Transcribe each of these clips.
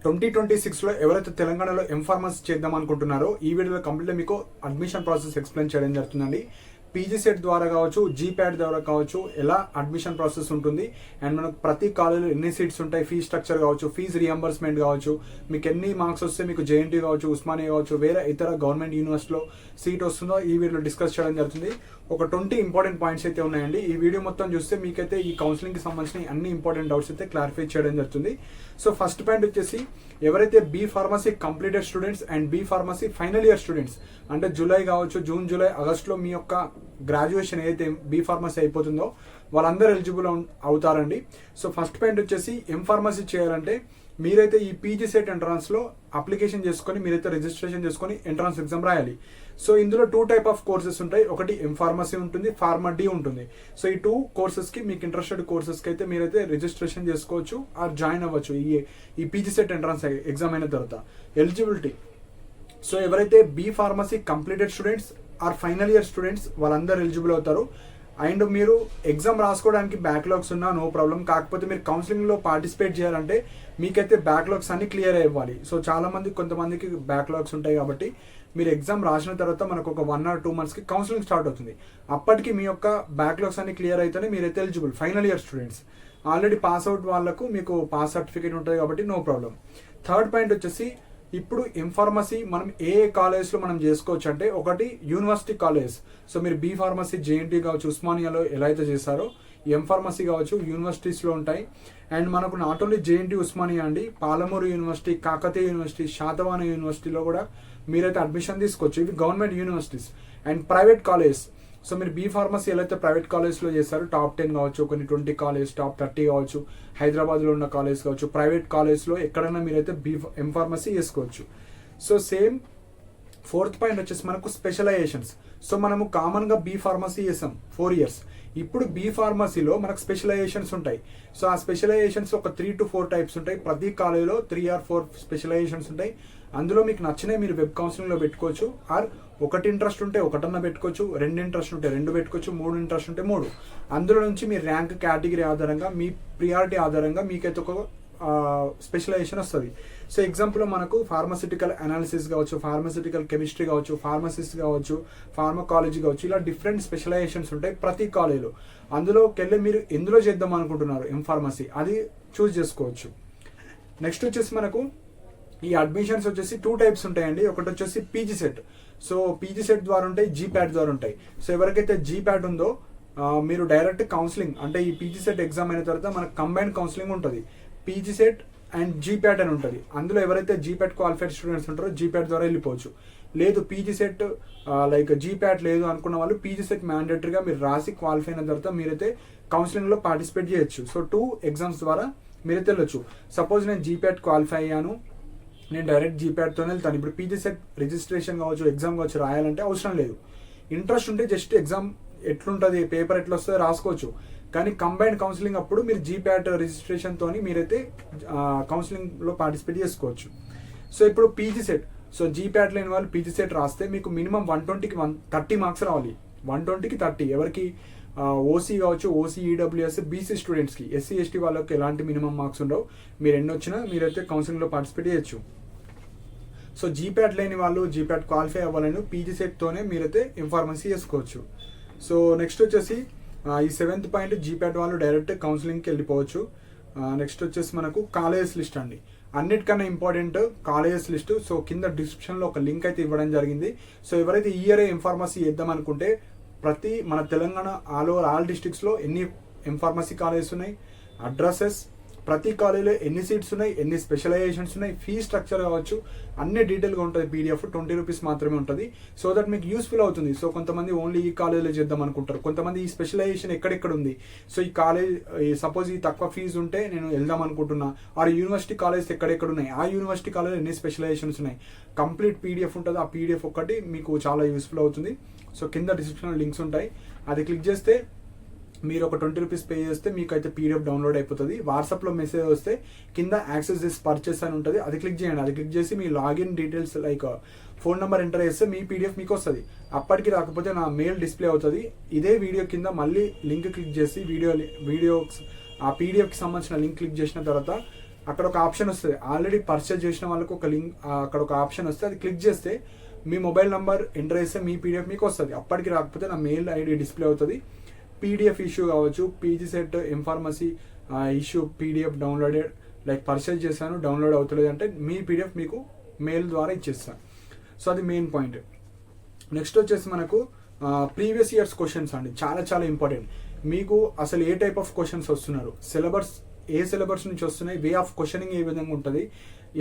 2026లో ఎవరైతే తెలంగాణలో ఎంఫార్మసీ చేద్దాం అనుకుంటున్నారో ఈ వీడియోలో కంప్లీట్గా మీకు అడ్మిషన్ ప్రాసెస్ ఎక్స్ప్లెయిన్ చేయడం జరుగుతుందండి. పీజీ సెట్ ద్వారా కావచ్చు, జీప్యాట్ ద్వారా కావచ్చు, ఎలా అడ్మిషన్ ప్రాసెస్ ఉంటుంది అండ్ మనకు ప్రతి కాలేజీలో ఎన్ని సీట్స్ ఉంటాయి, ఫీ స్ట్రక్చర్ కావచ్చు, ఫీజు రియంబర్స్మెంట్ కావచ్చు, మీకు ఎన్ని మార్క్స్ వస్తే మీకు జేఎన్టీ కావచ్చు, ఉస్మానియా కావచ్చు, వేరే ఇతర గవర్నమెంట్ యూనివర్సిటీలో సీట్ వస్తుందో ఈ వీడియోలో డిస్కస్ చేయడం జరుగుతుంది. ఒక 20 ఇంపార్టెంట్ పాయింట్స్ అయితే ఉన్నాయండి. ఈ వీడియో మొత్తం చూస్తే మీకైతే ఈ కౌన్సిలింగ్కి సంబంధించిన అన్ని ఇంపార్టెంట్ డౌట్స్ అయితే క్లారిఫై చేయడం జరుగుతుంది. సో ఫస్ట్ పాయింట్ వచ్చేసి ఎవరైతే B pharmacy completed students and B pharmacy final year students అంటే జూలై కావచ్చు, జూన్, జూలై, ఆగస్టులో మీ యొక్క గ్రాడ్యుయేషన్ ఏదైతే బీ ఫార్మసీ అయిపోతుందో వాళ్ళందరూ ఎలిజిబుల్ అవుతారండి. సో ఫస్ట్ పాయింట్ వచ్చేసి ఎం ఫార్మసీ చేయాలంటే మీరైతే ఈ పీజీ సెట్ ఎంట్రన్స్లో అప్లికేషన్ చేసుకొని మీరైతే రిజిస్ట్రేషన్ చేసుకొని ఎంట్రన్స్ ఎగ్జామ్ రాయాలి. సో ఇందులో 2 టైప్ ఆఫ్ కోర్సెస్ ఉంటాయి. ఒకటి ఎం ఫార్మసీ ఉంటుంది, ఫార్మా డి ఉంటుంది. సో ఈ 2 కోర్సెస్కి మీకు ఇంట్రెస్టెడ్ కోర్సెస్కి అయితే మీరైతే రిజిస్ట్రేషన్ చేసుకోవచ్చు ఆర్ జాయిన్ అవ్వచ్చు ఈ పీజీ సెట్ ఎంట్రన్స్ ఎగ్జామ్ అయిన తర్వాత. ఎలిజిబిలిటీ, సో ఎవరైతే B pharmacy completed students or final year students వాళ్ళందరూ ఎలిజిబుల్ అవుతారు. అండ్ మీరు ఎగ్జామ్ రాసుకోవడానికి బ్యాక్లాగ్స్ ఉన్నా నో ప్రాబ్లం. కాకపోతే మీరు కౌన్సిలింగ్లో పార్టిసిపేట్ చేయాలంటే మీకైతే బ్యాక్లాగ్స్ అన్ని క్లియర్ అవ్వాలి. సో కొంతమందికి బ్యాక్లాగ్స్ ఉంటాయి కాబట్టి మీరు ఎగ్జామ్ రాసిన తర్వాత మనకు ఒక 1 or 2 monthsకి కౌన్సిలింగ్ స్టార్ట్ అవుతుంది. అప్పటికి మీ యొక్క బ్యాక్లాగ్స్ అన్ని క్లియర్ అయితేనే మీరైతే eligible. Final year students already pass out వాళ్ళకు మీకు పాస్ సర్టిఫికేట్ ఉంటుంది కాబట్టి నో ప్రాబ్లం. థర్డ్ పాయింట్ వచ్చేసి ఇప్పుడు ఎం ఫార్మసీ మనం ఏ కాలేజ్లో మనం చేసుకోవచ్చు అంటే ఒకటి యూనివర్సిటీ కాలేజ్. సో మీరు బీ ఫార్మసీ జేఎన్టీ కావచ్చు, ఉస్మానియాలో ఎలా అయితే చేశారో ఎం ఫార్మసీ కావచ్చు యూనివర్సిటీస్లో ఉంటాయి. అండ్ మనకు నాట్ ఓన్లీ జేఎన్టీ, ఉస్మానియా అండి, పాలమూరు యూనివర్సిటీ, కాకతీయ యూనివర్సిటీ, శాతవాహన యూనివర్సిటీలో కూడా మీరైతే అడ్మిషన్ తీసుకోవచ్చు. ఇవి government universities. And private college, so మీరు బీ ఫార్మసీ ఎలా అయితే ప్రైవేట్ కాలేజ్లో చేశారో టాప్ 10 కావచ్చు, కొన్ని 20 కాలేజ్, టాప్ 30 కావచ్చు, హైదరాబాద్లో ఉన్న కాలేజ్ కావచ్చు, ప్రైవేట్ కాలేజ్లో ఎక్కడైనా మీరైతే ఎం ఫార్మసీ చేసుకోవచ్చు. సో సేమ్ ఫోర్త్ పాయింట్ వచ్చేసి మనకు స్పెషలైజేషన్స్. సో మనము కామన్గా బీ ఫార్మసీ చేసాం 4 years. ఇప్పుడు బీ ఫార్మసీలో మనకు స్పెషలైజేషన్స్ ఉంటాయి. సో ఆ స్పెషలైజేషన్స్ ఒక 3 to 4 టైప్స్ ఉంటాయి. ప్రతి కాలేజీలో 3 or 4 స్పెషలైజేషన్స్ ఉంటాయి. అందులో మీకు నచ్చినవి మీరు వెబ్ కౌన్సిలింగ్లో పెట్టుకోవచ్చు. ఆర్ ఒకటి ఇంట్రెస్ట్ ఉంటే ఒకటన్నా పెట్టుకోవచ్చు, 2 ఇంట్రెస్ట్ ఉంటే 2 పెట్టుకోవచ్చు, 3 ఇంట్రెస్ట్ ఉంటే 3. అందులో నుంచి మీ ర్యాంక్ కేటగిరీ ఆధారంగా మీ ప్రియారిటీ ఆధారంగా మీకైతే ఒక స్పెషలైజేషన్ వస్తుంది. సో ఎగ్జాంపుల్ మనకు ఫార్మసిటికల్ అనాలిసిస్ కావచ్చు, ఫార్మసిటికల్ కెమిస్ట్రీ కావచ్చు, ఫార్మసిస్ట్ కావచ్చు, ఫార్మకాలజీ కావచ్చు, ఇలా డిఫరెంట్ స్పెషలైజేషన్స్ ఉంటాయి ప్రతి కాలేజీలో. అందులోకి వెళ్ళి మీరు ఎందులో చేద్దాం అనుకుంటున్నారు ఎం ఫార్మసీ అది చూస్ చేసుకోవచ్చు. నెక్స్ట్ వచ్చేసి మనకు ఈ అడ్మిషన్స్ వచ్చేసి 2 types ఉంటాయండి. ఒకటి వచ్చేసి PG set. So PG set ద్వారా ఉంటాయి, జీప్యాట్ ద్వారా ఉంటాయి. సో ఎవరికైతే జీప్యాట్ ఉందో మీరు డైరెక్ట్ కౌన్సిలింగ్ అంటే ఈ పీజీ సెట్ ఎగ్జామ్ అయిన తర్వాత మనకు కంబైన్డ్ కౌన్సిలింగ్ ఉంటుంది. పీజీ సెట్ అండ్ జీప్యాట్ అని ఉంటుంది. అందులో ఎవరైతే జీప్యాట్ క్వాలిఫైడ్ స్టూడెంట్స్ ఉంటారో జీప్యాట్ ద్వారా వెళ్ళిపోవచ్చు. లేదు పీజీ సెట్ లైక్ జీప్యాట్ లేదు అనుకున్న వాళ్ళు పీజీ సెట్ మ్యాండేటరీగా మీరు రాసి క్వాలిఫై అయిన తర్వాత మీరైతే కౌన్సిలింగ్లో పార్టిసిపేట్ చేయొచ్చు. సో 2 exams ద్వారా మీరైతే వెళ్ళొచ్చు. సపోజ్ నేను జీప్యాట్ క్వాలిఫై అయ్యాను, నేను డైరెక్ట్ జీప్యాట్తోనే వెళ్తాను. ఇప్పుడు పీజీ సెట్ రిజిస్ట్రేషన్ కావచ్చు, ఎగ్జామ్ కావచ్చు రాయాలంటే అవసరం లేదు. ఇంట్రెస్ట్ ఉంటే జస్ట్ ఎగ్జామ్ ఎట్లుంటుంది, పేపర్ ఎట్లా వస్తుందో రాసుకోవచ్చు. కానీ కంబైన్డ్ కౌన్సిలింగ్ అప్పుడు మీరు జీప్యాట్ రిజిస్ట్రేషన్తో మీరైతే కౌన్సిలింగ్లో పార్టిసిపేట్ చేసుకోవచ్చు. సో ఇప్పుడు పీజీ సెట్, సో జీప్యాట్ లేని వాళ్ళు పీజీ సెట్ రాస్తే మీకు మినిమం 120కి 30 మార్క్స్ రావాలి. 120కి 30 ఎవరికి ఓసీ కావచ్చు, ఓసీ, ఈడబ్ల్యూఎస్, బీసీ స్టూడెంట్స్కి, ఎస్సీ ఎస్టీ వాళ్ళకి ఎలాంటి మినిమం మార్క్స్ ఉండవు. మీరు ఎన్ని వచ్చినా మీరైతే కౌన్సిలింగ్లో పార్టిసిపేట్ చేయొచ్చు. సో జీప్యాట్ లేని వాళ్ళు జీప్యాట్ క్వాలిఫై అవ్వాలని పీజీ సెట్తోనే మీరైతే ఇన్ఫార్మసీ చేసుకోవచ్చు. సో నెక్స్ట్ వచ్చేసి ఈ 7th పాయింట్ జీప్యాట్ వాళ్ళు డైరెక్ట్ కౌన్సిలింగ్కి వెళ్ళిపోవచ్చు. నెక్స్ట్ వచ్చేసి మనకు కాలేజెస్ లిస్ట్ అండి. అన్నిటికన్నా ఇంపార్టెంట్ కాలేజెస్ లిస్ట్. సో కింద డిస్క్రిప్షన్లో ఒక లింక్ అయితే ఇవ్వడం జరిగింది. సో ఎవరైతే ఈ ఇయర్ ఇన్ఫార్మసీ చేద్దాం అనుకుంటే మన తెలంగాణ ఆల్ డిస్ట్రిక్ట్స్లో ఎన్ని ఎంఫార్మసీ కాలేజెస్ ఉన్నాయి, అడ్రసెస్, ప్రతి కాలేజీలో ఎన్ని సీట్స్ ఉన్నాయి, ఎన్ని స్పెషలైజేషన్స్ ఉన్నాయి, ఫీ స్ట్రక్చర్ కావచ్చు, అన్ని డీటెయిల్గా ఉంటుంది. పీడిఎఫ్ 20 rupees మాత్రమే ఉంటుంది. సో దట్ మీకు యూస్ఫుల్ అవుతుంది. సో కొంతమంది ఓన్లీ ఈ కాలేజీలో చేద్దాం అనుకుంటారు, కొంతమంది ఈ స్పెషలైజేషన్ ఎక్కడెక్కడ ఉంది, సో ఈ కాలేజ్ సపోజ్ ఈ తక్కువ ఫీజు ఉంటే నేను వెళ్దాం అనుకుంటున్నా, ఆ యూనివర్సిటీ కాలేజ్ ఎక్కడెక్కడ ఉన్నాయి, ఆ యూనివర్సిటీ కాలేజ్ ఎన్ని స్పెషలైజేషన్స్ ఉన్నాయి, కంప్లీట్ పీడిఎఫ్ ఉంటుంది. ఆ పీడిఎఫ్ ఒక్కటి మీకు చాలా యూస్ఫుల్ అవుతుంది. సో కింద డిస్క్రిప్షన్లో లింక్స్ ఉంటాయి, అది క్లిక్ చేస్తే మీరు ఒక 20 rupees పే చేస్తే మీకు అయితే పీడిఎఫ్ డౌన్లోడ్ అయిపోతుంది. వాట్సాప్లో మెసేజ్ వస్తే కింద యాక్సెస్ దిస్ పర్చేస్ అని ఉంటుంది, అది క్లిక్ చేయండి. అది క్లిక్ చేసి మీ login details like phone number enter చేస్తే మీ పీడిఎఫ్ మీకు వస్తుంది. అప్పటికి రాకపోతే నా మెయిల్ డిస్ప్లే అవుతుంది. ఇదే వీడియో కింద మళ్ళీ లింక్ క్లిక్ చేసి వీడియో ఆ పీడిఎఫ్కి సంబంధించిన లింక్ క్లిక్ చేసిన తర్వాత అక్కడ ఒక ఆప్షన్ వస్తుంది, ఆల్రెడీ పర్చేజ్ చేసిన వాళ్ళకు ఒక లింక్, అక్కడ ఒక ఆప్షన్ వస్తే అది క్లిక్ చేస్తే మీ మొబైల్ నంబర్ ఎంటర్ చేస్తే మీ పీడిఎఫ్ మీకు వస్తుంది. అప్పటికి రాకపోతే నా మెయిల్ ఐడి డిస్ప్లే అవుతుంది. పీడిఎఫ్ ఇష్యూ కావచ్చు, PG set M Pharmacy issue PDF downloaded, like purchase చేశాను డౌన్లోడ్ అవుతలేదు అంటే మీ పీడిఎఫ్ మీకు మెయిల్ ద్వారా ఇచ్చేస్తాను. సో అది మెయిన్ పాయింట్. నెక్స్ట్ వచ్చేసి మనకు ప్రీవియస్ ఇయర్స్ క్వశ్చన్స్ అండి, చాలా చాలా ఇంపార్టెంట్. మీకు అసలు ఏ టైప్ ఆఫ్ క్వశ్చన్స్ వస్తున్నారు, సిలబస్ ఏ సిలబస్ నుంచి వస్తున్నాయి, వే ఆఫ్ క్వశ్చనింగ్ ఏ విధంగా ఉంటుంది,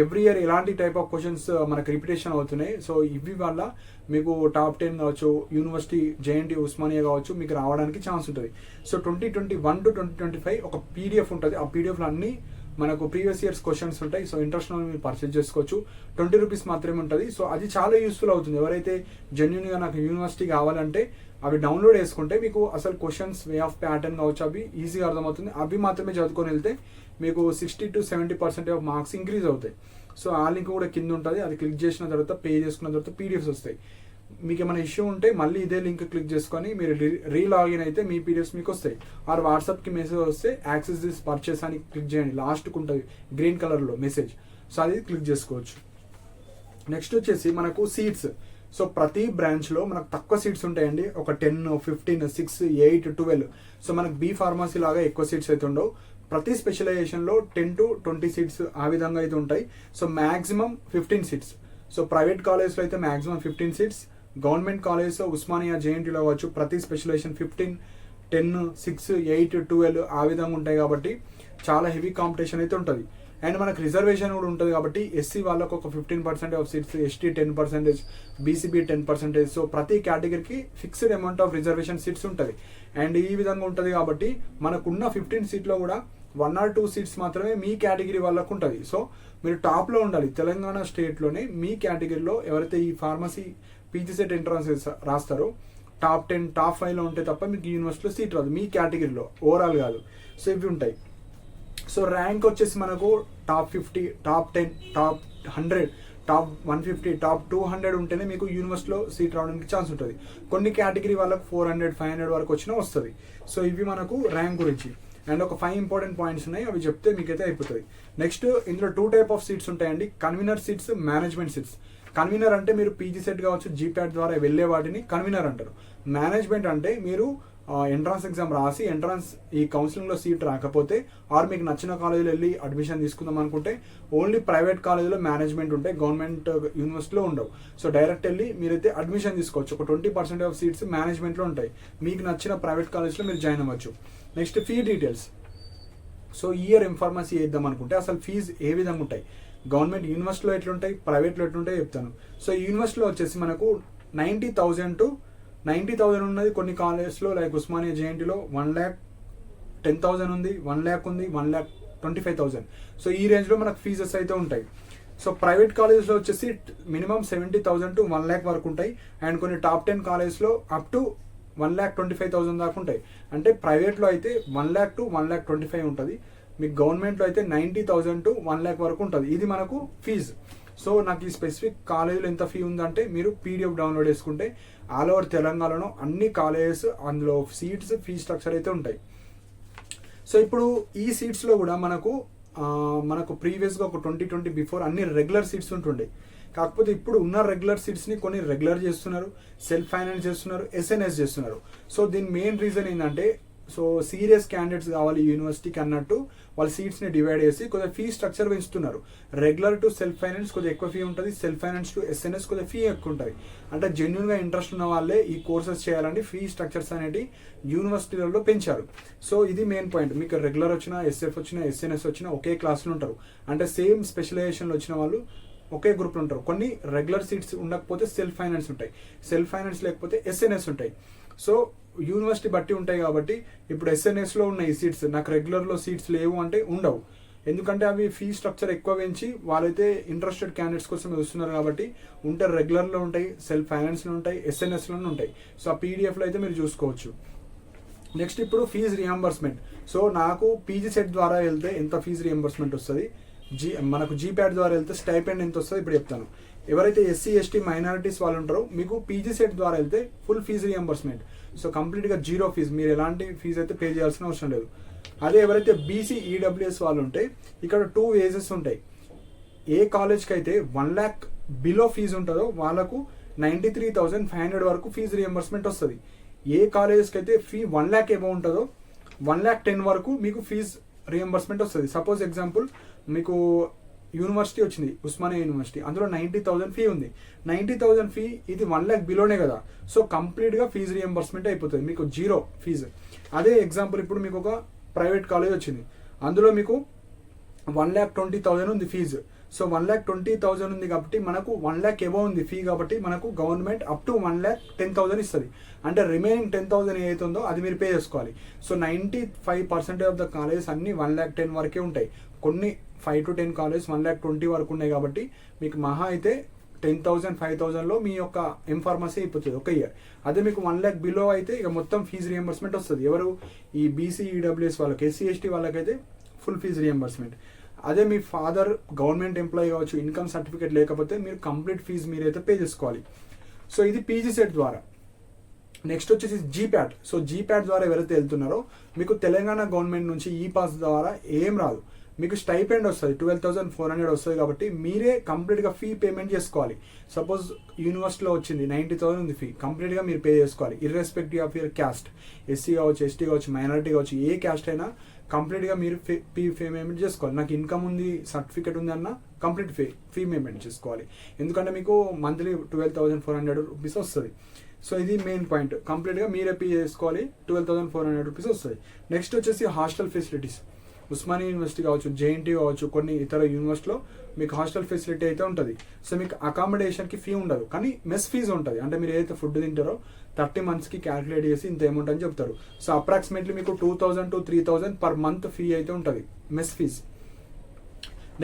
ఎవ్రీ ఇయర్ ఎలాంటి టైప్ ఆఫ్ క్వశ్చన్స్ మనకు రిపిటేషన్ అవుతున్నాయి. సో ఇవి వల్ల మీకు టాప్ 10 కావచ్చు, యూనివర్సిటీ జేఎన్టీ ఉస్మానియా కావచ్చు మీకు రావడానికి ఛాన్స్ ఉంటుంది. సో 2021 to 2025 ఒక పీడిఎఫ్ ఉంటుంది. ఆ పీడిఎఫ్లో అన్ని మనకు ప్రీవియస్ ఇయర్స్ క్వశ్చన్స్ ఉంటాయి. సో ఇంట్రెస్ట్ ఉన్న మీరు పర్చేజ్ చేసుకోవచ్చు. 20 రూపీస్ మాత్రమే ఉంటుంది. సో అది చాలా యూస్ఫుల్ అవుతుంది. ఎవరైతే జెన్యున్గా నాకు యూనివర్సిటీ కావాలంటే అవి డౌన్లోడ్ చేసుకుంటే మీకు అసలు క్వశ్చన్స్ వే ఆఫ్ ప్యాటర్న్ కావచ్చు అవి ఈజీగా అర్థమవుతుంది. అవి మాత్రమే చదువుకొని వెళ్తే మీకు 60 to 70% ఆఫ్ మార్క్స్ ఇంక్రీజ్ అవుతాయి. సో ఆ లింక్ కూడా కింద ఉంటుంది. అది క్లిక్ చేసిన తర్వాత పే చేసుకున్న తర్వాత పీడిఎఫ్స్ వస్తాయి. మీకు ఏమైనా ఇష్యూ ఉంటే మళ్ళీ ఇదే లింక్ క్లిక్ చేసుకొని మీరు రీలాగిన్ అయితే మీ పీడిఎఫ్స్ మీకు వస్తాయి. ఆర్ వాట్సాప్కి మెసేజ్ వస్తే యాక్సెస్ దిస్ పర్చేస్ అని క్లిక్ చేయండి, లాస్ట్కి ఉంటుంది గ్రీన్ కలర్లో మెసేజ్. సో అది క్లిక్ చేసుకోవచ్చు. నెక్స్ట్ వచ్చేసి మనకు సీట్స్. సో ప్రతి బ్రాంచ్లో మనకు తక్కువ సీట్స్ ఉంటాయండి, ఒక 10, 15, 6, 8, 12. సో మనకు బీ ఫార్మసీ లాగా ఎక్కువ సీట్స్ అయితే ఉండవు. ప్రతి స్పెషలైజేషన్లో 10 to 20 సీట్స్ ఆ విధంగా అయితే ఉంటాయి. So maximum 15 seats. So private కాలేజ్లో అయితే మ్యాక్సిమం 15 సీట్స్, గవర్నమెంట్ కాలేజ్లో ఉస్మానియా జేఎన్టీలో కావచ్చు ప్రతి స్పెషలైజేషన్ 15, 10, 6, 8, 12 ఆ విధంగా ఉంటాయి. కాబట్టి చాలా హెవీ కాంపిటీషన్ అయితే ఉంటుంది. అండ్ మనకు రిజర్వేషన్ కూడా ఉంటుంది కాబట్టి ఎస్సీ వాళ్ళకు ఒక 15% of seats, ST 10%, BCB 10%. So ప్రతి కేటగిరీకి fixed amount of reservation seats ఉంటుంది. అండ్ ఈ విధంగా ఉంటుంది కాబట్టి మనకున్న 15 సీట్లో కూడా 1 or 2 సీట్స్ మాత్రమే మీ కేటగిరీ వాళ్ళకు ఉంటుంది. సో మీరు టాప్లో ఉండాలి. తెలంగాణ స్టేట్లోనే మీ కేటగిరీలో ఎవరైతే ఈ ఫార్మసీ పీజీ సెట్ ఎంట్రన్స్ రాస్తారో టాప్ 10, టాప్ 5లో ఉంటే తప్ప మీకు యూనివర్సిటీలో సీట్ రాదు, మీ కేటగిరీలో ఓవరాల్ కాదు. సో ఇవి ఉంటాయి. సో ర్యాంక్ వచ్చేసి మనకు top 50, top 10, top 100, top 150, top 200 ఉంటేనే మీకు యూనివర్సిటీలో సీట్ రావడానికి ఛాన్స్ ఉంటుంది. కొన్ని కేటగిరీ వాళ్ళకు 400, 500 వరకు వచ్చినా వస్తుంది. సో ఇవి మనకు ర్యాంక్ గురించి. అండ్ ఒక 5 ఇంపార్టెంట్ పాయింట్స్ ఉన్నాయి, అవి చెప్తే మీకైతే అయిపోతుంది. నెక్స్ట్ ఇందులో 2 టైప్ ఆఫ్ సీట్స్ ఉంటాయండి, convener seats, management seats. Convener అంటే మీరు పీజీ సెట్ కావచ్చు జీప్యాట్ ద్వారా వెళ్ళే వాటిని కన్వీనర్ అంటారు. మేనేజ్మెంట్ అంటే మీరు ఎంట్రన్స్ ఎగ్జామ్ రాసి ఎంట్రన్స్ ఈ కౌన్సిలింగ్లో సీట్ రాకపోతే ఆర్ మీకు నచ్చిన కాలేజీలో వెళ్ళి అడ్మిషన్ తీసుకుందాం అనుకుంటే ఓన్లీ ప్రైవేట్ కాలేజీలో మేనేజ్మెంట్ ఉంటాయి, గవర్నమెంట్ యూనివర్సిటీలో ఉండవు. సో డైరెక్ట్ వెళ్ళి మీరైతే అడ్మిషన్ తీసుకోవచ్చు. ఒక 20% ఆఫ్ సీట్స్ మేనేజ్మెంట్లో ఉంటాయి. మీకు నచ్చిన ప్రైవేట్ కాలేజ్లో మీరు జాయిన్ అవ్వచ్చు. Next fee details. So year M Pharmacy చేద్దాం అనుకుంటే అసలు ఫీజు ఏ విధంగా ఉంటాయి, గవర్నమెంట్ యూనివర్సిటీలో ఎట్లుంటాయి, ప్రైవేట్లో ఎట్లుంటాయి చెప్తాను. సో యూనివర్సిటీలో వచ్చేసి మనకు 90,000 to 90,000 ఉన్నది. కొన్ని కాలేజ్లో లైక్ ఉస్మానియా జేఎన్టీలో 1,10,000 ఉంది, 1 lakh ఉంది, 1,25,000. సో ఈ రేంజ్లో మనకు ఫీజెస్ అయితే ఉంటాయి. సో ప్రైవేట్ కాలేజ్లో వచ్చేసి మినిమం 70,000 to 1 lakh వరకు ఉంటాయి. అండ్ కొన్ని టాప్ 10 కాలేజ్లో అప్ టు 1,25,000 దాకా ఉంటాయి. అంటే ప్రైవేట్లో అయితే 1 lakh to 1,25,000 ఉంటుంది. మీకు గవర్నమెంట్లో అయితే 90,000 to 1 lakh వరకు ఉంటుంది. ఇది మనకు ఫీజు. సో నాకు ఈ స్పెసిఫిక్ కాలేజీలో ఎంత ఫీ ఉందంటే మీరు పీడిఎఫ్ డౌన్లోడ్ చేసుకుంటే ఆల్ ఓవర్ తెలంగాణలో అన్ని కాలేజెస్ అందులో సీట్స్ ఫీ స్ట్రక్చర్ అయితే ఉంటాయి. సో ఇప్పుడు ఈ సీట్స్లో కూడా మనకు ప్రీవియస్గా ఒక 2020 బిఫోర్ అన్ని రెగ్యులర్ సీట్స్ ఉంటుండే. కాకపోతే ఇప్పుడు ఉన్న రెగ్యులర్ సీట్స్ని కొన్ని రెగ్యులర్ చేస్తున్నారు, సెల్ఫ్ ఫైనాన్స్ చేస్తున్నారు, ఎస్ఎన్ఎస్ చేస్తున్నారు. సో దీని మెయిన్ రీజన్ ఏంటంటే సో సీరియస్ క్యాండిడేట్స్ కావాలి యూనివర్సిటీకి అన్నట్టు వాళ్ళ సీట్స్ని డివైడ్ చేసి కొద్దిగా ఫీ స్ట్రక్చర్ పెంచుతున్నారు. రెగ్యులర్ టు సెల్ఫ్ ఫైనాన్స్ కొద్దిగా ఎక్కువ ఫీ ఉంటుంది, సెల్ఫ్ ఫైనాన్స్ టు ఎస్ఎన్ఎస్ కొద్దిగా ఫీ ఎక్కువ ఉంటుంది. అంటే జెన్యున్గా ఇంట్రెస్ట్ ఉన్న వాళ్ళే ఈ కోర్సెస్ చేయాలని ఫీ స్ట్రక్చర్స్ అనేవి యూనివర్సిటీలలో పెంచారు. సో ఇది మెయిన్ పాయింట్. మీకు రెగ్యులర్ వచ్చినా, ఎస్ఎఫ్ వచ్చినా, ఎస్ఎన్ఎస్ వచ్చినా ఒకే క్లాస్లో ఉంటారు. అంటే సేమ్ స్పెషలైజేషన్లో వచ్చిన వాళ్ళు ఒకే గ్రూప్లో ఉంటారు. కొన్ని రెగ్యులర్ సీట్స్ ఉండకపోతే సెల్ఫ్ ఫైనాన్స్ ఉంటాయి, సెల్ఫ్ ఫైనాన్స్ లేకపోతే ఎస్ఎన్ఎస్ ఉంటాయి. సో యూనివర్సిటీ బట్టి ఉంటాయి. కాబట్టి ఇప్పుడు ఎస్ఎన్ఎస్లో ఉన్న ఈ సీట్స్ నాకు రెగ్యులర్లో సీట్స్ లేవు అంటే ఉండవు. ఎందుకంటే అవి ఫీ స్ట్రక్చర్ ఎక్కువ పెంచి వాళ్ళైతే ఇంట్రెస్టెడ్ క్యాండిడేట్స్ కోసం వస్తున్నారు. కాబట్టి ఉంటే రెగ్యులర్లో ఉంటాయి, సెల్ఫ్ ఫైనాన్స్లో ఉంటాయి, ఎస్ఎన్ఎస్లోనే ఉంటాయి. సో ఆ పీడిఎఫ్లో అయితే మీరు చూసుకోవచ్చు. నెక్స్ట్ ఇప్పుడు ఫీజు రియంబర్స్మెంట్. సో నాకు పీజీ సెట్ ద్వారా వెళ్తే ఎంత ఫీజు రియంబర్స్మెంట్ వస్తుంది, మనకు జీప్యాట్ ద్వారా వెళ్తే స్టైపెండ్ ఎంత వస్తుంది ఇప్పుడు చెప్తాను. ఎవరైతే ఎస్సీ ఎస్టీ మైనారిటీస్ వాళ్ళు ఉంటారో మీకు పీజీ సెట్ ద్వారా వెళ్తే ఫుల్ ఫీజు రియంబర్స్మెంట్. సో కంప్లీట్గా జీరో ఫీజు, మీరు ఎలాంటి ఫీజు అయితే పే చేయాల్సిన అవసరం లేదు. అదే ఎవరైతే బీసీ ఈడబ్ల్యూఎస్ వాళ్ళు ఉంటే ఇక్కడ 2 వేజెస్ ఉంటాయి. ఏ కాలేజ్కి అయితే 1 lakh బిలో ఫీజు ఉంటుందో వాళ్ళకు 93,500 వరకు ఫీజు రియంబర్స్మెంట్ వస్తుంది. ఏ కాలేజెస్కి అయితే ఫీ 1 lakh ఏమో ఉంటుందో 1,10,000 వరకు మీకు ఫీజు రియంబర్స్మెంట్ వస్తుంది. సపోజ్ ఎగ్జాంపుల్ మీకు యూనివర్సిటీ వచ్చింది, ఉస్మానియా యూనివర్సిటీ, అందులో 90,000 ఫీ ఉంది. 90,000 ఫీ ఇది 1 lakh బిలోనే కదా, సో కంప్లీట్గా ఫీజు రియంబర్స్మెంట్ అయిపోతుంది, మీకు 0 ఫీజు. అదే ఎగ్జాంపుల్ ఇప్పుడు మీకు ఒక ప్రైవేట్ కాలేజ్ వచ్చింది, అందులో మీకు 1,20,000 ఉంది ఫీజు. సో 1,20,000 ఉంది కాబట్టి మనకు 1 lakh ఎబో ఉంది ఫీ, కాబట్టి మనకు గవర్నమెంట్ అప్ టు 1,10,000 ఇస్తుంది. అంటే రిమైనింగ్ 10,000 ఏదైతే ఉందో అది మీరు పే చేసుకోవాలి. సో 95% ఆఫ్ ద కాలేజెస్ అన్ని 1,10,000 వరకే ఉంటాయి. కొన్ని 5 to 10 కాలేజెస్ 1,20,000 వరకు ఉన్నాయి కాబట్టి మీకు మహా అయితే 10,000 5,000లో మీ యొక్క ఎంఫార్మసీ అయిపోతుంది ఒక ఇయర్. అదే మీకు 1 lakh బిలో అయితే ఇక మొత్తం ఫీజు రియంబర్స్మెంట్ వస్తుంది. ఎవరు ఈ బీసీ ఈడబ్ల్యూఎస్ వాళ్ళకి, ఎస్సీ ఎస్టీ వాళ్ళకైతే ఫుల్ ఫీజు రియంబర్స్మెంట్. అదే మీ ఫాదర్ గవర్నమెంట్ ఎంప్లాయీ కావచ్చు, ఇన్కమ్ సర్టిఫికేట్ లేకపోతే మీరు కంప్లీట్ ఫీజు మీరైతే పే చేసుకోవాలి. సో ఇది పీజీ సెట్ ద్వారా. నెక్స్ట్ వచ్చేసి జీప్యాట్. సో జీప్యాట్ ద్వారా ఎవరైతే వెళ్తున్నారో మీకు తెలంగాణ గవర్నమెంట్ నుంచి ఈ పాస్ ద్వారా ఏం రాదు, మీకు స్టైపెండ్ వస్తుంది 12,400 వస్తుంది. కాబట్టి మీరే కంప్లీట్గా ఫీ పేమెంట్ చేసుకోవాలి. సపోజ్ యూనివర్సిటీలో వచ్చింది 90,000 ఉంది ఫీ, కంప్లీట్గా మీరు పే చేసుకోవాలి. Irrespective of your caste, SC కావచ్చు, ఎస్టీ కావచ్చు, మైనారిటీ కావచ్చు, ఏ క్యాస్ట్ అయినా కంప్లీట్గా మీరు ఫీ పేమెంట్ చేసుకోవాలి. నాకు ఇన్కమ్ ఉంది, సర్టిఫికేట్ ఉంది అన్న కంప్లీట్ ఫీ పేమెంట్ చేసుకోవాలి. ఎందుకంటే మీకు మంత్లీ 12,400 రూపీస్ వస్తుంది. సో ఇది మెయిన్ పాయింట్, కంప్లీట్గా మీరే పే చేసుకోవాలి, 12,400 రూపీస్ వస్తుంది. నెక్స్ట్ వచ్చేసి హాస్టల్ ఫెసిలిటీస్. ఉస్మానియా యూనివర్సిటీ కావచ్చు, జేఎన్టీ కావచ్చు, కొన్ని ఇతర యూనివర్సిటీలో మీకు హాస్టల్ ఫెసిలిటీ అయితే ఉంటుంది. సో మీకు అకామిడేషన్కి ఫీ ఉండదు, కానీ మెస్ ఫీజు ఉంటుంది. అంటే మీరు ఏదైతే ఫుడ్ తింటారో 30 monthsకి క్యాలిక్యులేట్ చేసి ఇంత అమౌంట్ అని చెప్తారు. సో అప్రాక్సిమేట్లీ మీకు 2,000 to 3,000 పర్ మంత్ ఫీ అయితే ఉంటుంది, మెస్ ఫీజ్.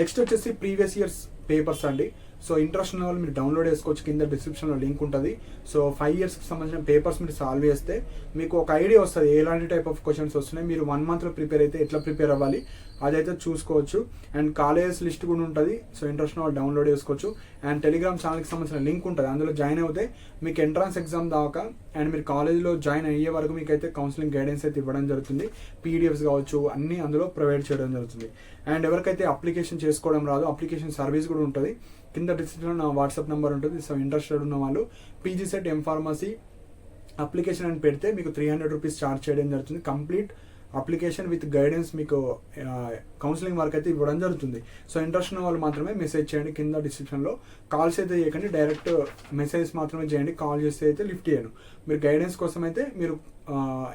నెక్స్ట్ వచ్చేసి ప్రీవియస్ ఇయర్స్ పేపర్స్ అండి. సో ఇంట్రెస్ట్ ఉన్న వాళ్ళు మీరు డౌన్లోడ్ చేసుకోవచ్చు, కింద డిస్క్రిప్షన్లో లింక్ ఉంటుంది. సో 5 yearsకి సంబంధించిన పేపర్స్ మీరు సాల్వ్ చేస్తే మీకు ఒక ఐడియా వస్తుంది ఎలాంటి టైప్ ఆఫ్ క్వశ్చన్స్ వస్తున్నాయి. మీరు 1 monthలో ప్రిపేర్ అయితే ఎట్లా ప్రిపేర్ అవ్వాలి అదైతే చూసుకోవచ్చు. అండ్ కాలేజెస్ లిస్ట్ కూడా ఉంటుంది, సో ఇంట్రెస్ట్ ఉన్న వాళ్ళు డౌన్లోడ్ చేసుకోవచ్చు. అండ్ టెలిగ్రామ్ ఛానల్కి సంబంధించిన లింక్ ఉంటుంది, అందులో జాయిన్ అవుతే మీకు ఎంట్రన్స్ ఎగ్జామ్ దాకా అండ్ మీరు కాలేజ్లో జాయిన్ అయ్యే వరకు మీకు అయితే కౌన్సిలింగ్ గైడెన్స్ అయితే ఇవ్వడం జరుగుతుంది. పీడిఎఫ్స్ కావచ్చు అన్నీ అందులో ప్రొవైడ్ చేయడం జరుగుతుంది. అండ్ ఎవరికైతే అప్లికేషన్ చేసుకోవడం రాదో అప్లికేషన్ సర్వీస్ కూడా ఉంటుంది. కింద డిస్క్రిప్షన్లో నా వాట్సాప్ నెంబర్ ఉంటుంది. సో ఇంట్రెస్టెడ్ ఉన్న వాళ్ళు పీజీ సెట్ ఎంఫార్మసీ అప్లికేషన్ అని పెడితే మీకు 300 రూపీస్ ఛార్జ్ చేయడం జరుగుతుంది. కంప్లీట్ అప్లికేషన్ విత్ గైడెన్స్ మీకు కౌన్సిలింగ్ వర్క్ అయితే ఇవ్వడం జరుగుతుంది. సో ఇంట్రెస్ట్ ఉన్న వాళ్ళు మాత్రమే మెసేజ్ చేయండి కింద డిస్క్రిప్షన్లో. కాల్స్ అయితే చేయకండి, డైరెక్ట్ మెసేజ్ మాత్రమే చేయండి. కాల్ చేస్తే అయితే లిఫ్ట్ చేయను. మీరు గైడెన్స్ కోసం అయితే మీరు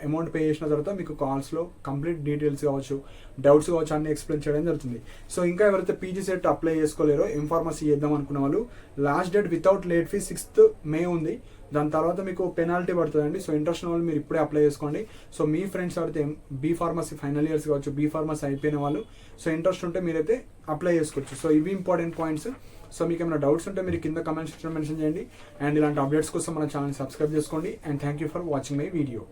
అమౌంట్ పే చేసిన తర్వాత మీకు కాల్స్లో కంప్లీట్ డీటెయిల్స్ కావచ్చు, డౌట్స్ కావచ్చు అన్ని ఎక్స్ప్లెయిన్ చేయడం జరుగుతుంది. సో ఇంకా ఎవరైతే పీజీ సెట్ అప్లై చేసుకోలేరో ఎంఫార్మసీ చేద్దాం అనుకున్న వాళ్ళు last date without late fee 6th May ఉంది. దాని తర్వాత మీకు పెనాల్టీ పడుతుందండి. సో ఇంట్రెస్ట్ ఉన్న వాళ్ళు మీరు ఇప్పుడే అప్లై చేసుకోండి. సో మీ ఫ్రెండ్స్ ఎవరైతే బీ ఫార్మసీ ఫైనల్ ఇయర్స్ కావచ్చు, బీ ఫార్మసీ అయిపోయిన వాళ్ళు సో ఇంట్రెస్ట్ ఉంటే మీరైతే అప్లై చేసుకోవచ్చు. సో ఇవి ఇంపార్టెంట్ పాయింట్స్. సో మీకు ఏమైనా డౌట్స్ ఉంటే మీరు కింద కమెంట్ సెక్షన్లో మెన్షన్ చేయండి. అండ్ ఇలాంటి అప్డేట్స్ కోసం మన ఛానల్ సబ్స్క్రైబ్ చేసుకోండి. And thank you for watching my video.